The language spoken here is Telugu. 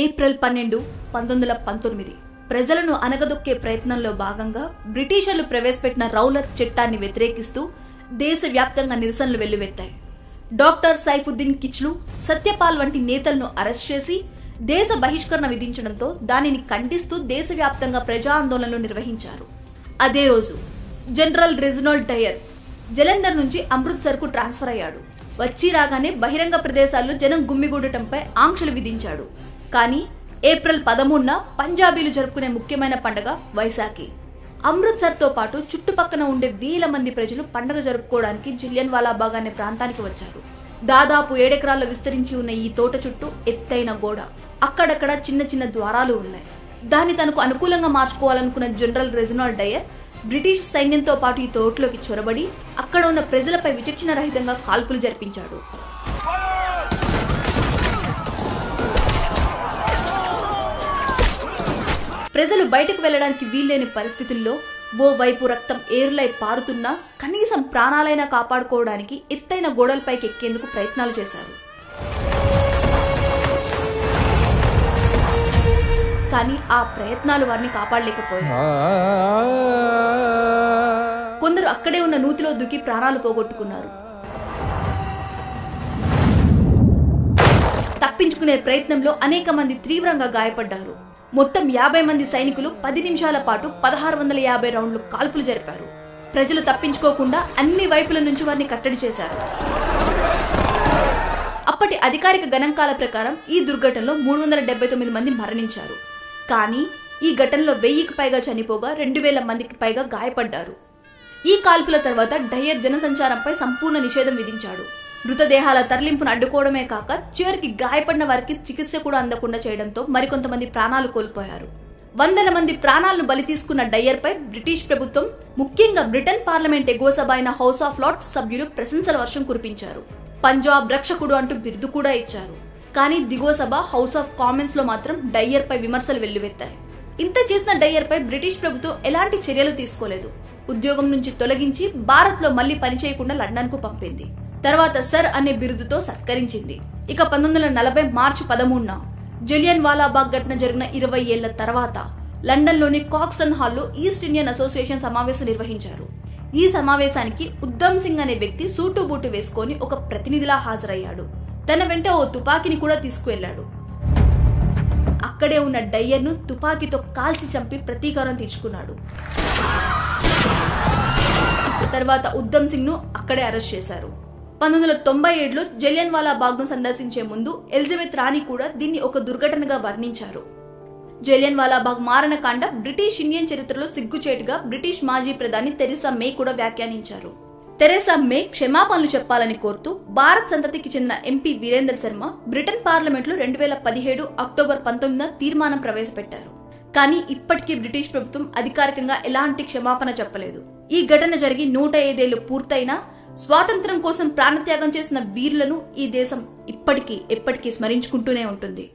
ఏప్రిల్ 12, 1919 ప్రజలను అనగదొక్కే ప్రయత్నంలో భాగంగా బ్రిటిషర్లు ప్రవేశపెట్టిన రౌలత్ చట్టాన్ని వ్యతిరేకిస్తూ దేశవ్యాప్తంగా నిరసనలు వెల్లువెత్తాయి. డాక్టర్ సైఫుద్దీన్ కిచ్లు, సత్యపాల్ వంటి నేతలను అరెస్ట్ చేసి దేశ బహిష్కరణ విధించడంతో దానిని ఖండిస్తూ దేశవ్యాప్తంగా ప్రజా ఆందోళనలు నిర్వహించారు. అదే రోజు జనరల్ రెజినాల్డ్ డయర్ జలంధర్ నుంచి అమృత్సర్ కు ట్రాన్స్ఫర్ అయ్యాడు. వచ్చి రాగానే బహిరంగ ప్రదేశాల్లో జనం గుమ్మిగూడటంపై ఆంక్షలు విధించాడు. కానీ ఏప్రిల్ 13న పంజాబీలు జరుపుకునే ముఖ్యమైన పండుగ వైశాఖి. అమృత్సర్ తో పాటు చుట్టుపక్కన ఉండే వేల మంది ప్రజలు పండుగ జరుపుకోవడానికి జలియన్వాలా బాగ్ అనే ప్రాంతానికి వచ్చారు. దాదాపు 7 ఎకరాల్లో విస్తరించి ఉన్న ఈ తోట చుట్టూ ఎత్తైన గోడ, అక్కడక్కడ చిన్న చిన్న ద్వారాలు ఉన్నాయి. దాన్ని తనకు అనుకూలంగా మార్చుకోవాలనుకున్న జనరల్ రెజినాల్డ్ డయర్ బ్రిటిష్ సైన్యంతో పాటు ఈ తోటలోకి చొరబడి అక్కడ ఉన్న ప్రజలపై విచక్షణ రహితంగా కాల్పులు జరిపించాడు. ప్రజలు బయటకు వెళ్లడానికి వీల్లేని పరిస్థితుల్లో ఓవైపు రక్తం ఏరులై పారుతున్నా కనీసం ప్రాణాలైనా కాపాడుకోవడానికి ఎత్తైన గోడలపైకి ఎక్కేందుకు ప్రయత్నాలు చేశారు. కానీ ఆ ప్రయత్నాలు వారిని కాపాడలేకపోయాయి. కొందరు అక్కడే ఉన్న నూతిలో దూకి ప్రాణాలు పోగొట్టుకున్నారు. తప్పించుకునే ప్రయత్నంలో అనేక మంది తీవ్రంగా గాయపడ్డారు. మొత్తం 50 మంది సైనికులు 10 నిమిషాల పాటు 1650 రౌండ్లు కాల్పులు జరిపారు. ప్రజలు తప్పించుకోకుండా అన్ని వైపుల నుంచి వారిని కట్టడి చేశారు. అప్పటి అధికారిక గణాంకాల ప్రకారం ఈ దుర్ఘటనలో 379 మంది మరణించారు. కానీ ఈ ఘటనలో 1000కి పైగా చనిపోగా 2000 మందికి పైగా గాయపడ్డారు. ఈ కాల్పుల తర్వాత డయర్ జనసంచారంపై సంపూర్ణ నిషేధం విధించాడు. మృతదేహాల తరలింపును అడ్డుకోవడమే కాక చివరికి గాయపడిన వారికి చికిత్స కూడా అందకుండా చేయడంతో మరికొంతమంది ప్రాణాలు కోల్పోయారు. వందల మంది ప్రాణాలను బలి తీసుకున్న డయర్ పై బ్రిటిష్ ప్రభుత్వం, ముఖ్యంగా బ్రిటన్ పార్లమెంట్ ఎగువ సభ అయిన హౌస్ ఆఫ్ లార్డ్స్ సభ్యులు ప్రశంసల వర్షం కురిపించారు. పంజాబ్ రక్షకుడు అంటూ బిరుదు కూడా ఇచ్చారు. కానీ దిగువ సభ హౌస్ ఆఫ్ కామన్స్ లో మాత్రం డయర్ పై విమర్శలు వెల్లువెత్తాయి. ఇంత చేసిన డయర్ పై బ్రిటిష్ ప్రభుత్వం ఎలాంటి చర్యలు తీసుకోలేదు. ఉద్యోగం నుంచి తొలగించి భారత్ లో మళ్లీ పనిచేయకుండా లండన్ కు పంపింది. తర్వాత సర్ అనే బిరుదుతో సత్కరించింది. ఇక 1940 మార్చి 13న జలియన్వాలా బాగ్ ఘటన జరిగిన 20 ఏళ్ల తర్వాత లండన్ లోని కాక్స్టన్ హాల్లో ఈస్ట్ ఇండియన్ అసోసియేషన్ సమావేశం నిర్వహించారు. ఈ సమావేశానికి ఉద్దమ్ సింగ్ అనే వ్యక్తి సూటు బూటు వేసుకొని ఒక ప్రతినిధిలా హాజరయ్యాడు. తన వెంట ఓ తుపాకీని కూడా తీసుకువెళ్లాడు. అక్కడే ఉన్న డయర్ ను తుపాకీతో కాల్చి చంపి ప్రతీకారం తీర్చుకున్నాడు. తర్వాత ఉద్దమ్ సింగ్ ను అక్కడే అరెస్ట్ చేశారు. 1997లో జలియన్వాలా బాగ్ ను సందర్శించే ముందు ఎలిజబెత్ రాణి కూడా దీన్ని ఒక దుర్ఘటనగా వర్ణించారు. జలియన్వాలా బాగ్ మారణకాండ బ్రిటిష్ ఇండియన్ చరిత్రలో సిగ్గుచేటుగా బ్రిటిష్ మాజీ ప్రధాని థెరెసా మే కూడా వ్యాఖ్యానించారు. థెరెసా మే క్షమాపణలు చెప్పాలని కోరుతూ భారత్ సంతతికి చెందిన MP Virender Sharma Britain parliament లో 2017 అక్టోబర్ 19న తీర్మానం ప్రవేశపెట్టారు. కానీ ఇప్పటికీ బ్రిటిష్ ప్రభుత్వం అధికారికంగా ఎలాంటి క్షమాపణ చెప్పలేదు. ఈ ఘటన జరిగి 105 ఏళ్లు పూర్తయినా స్వాతంత్ర్యం కోసం ప్రాణత్యాగం చేసిన వీరులను ఈ దేశం ఎప్పటికీ స్మరించుకుంటూనే ఉంటుంది.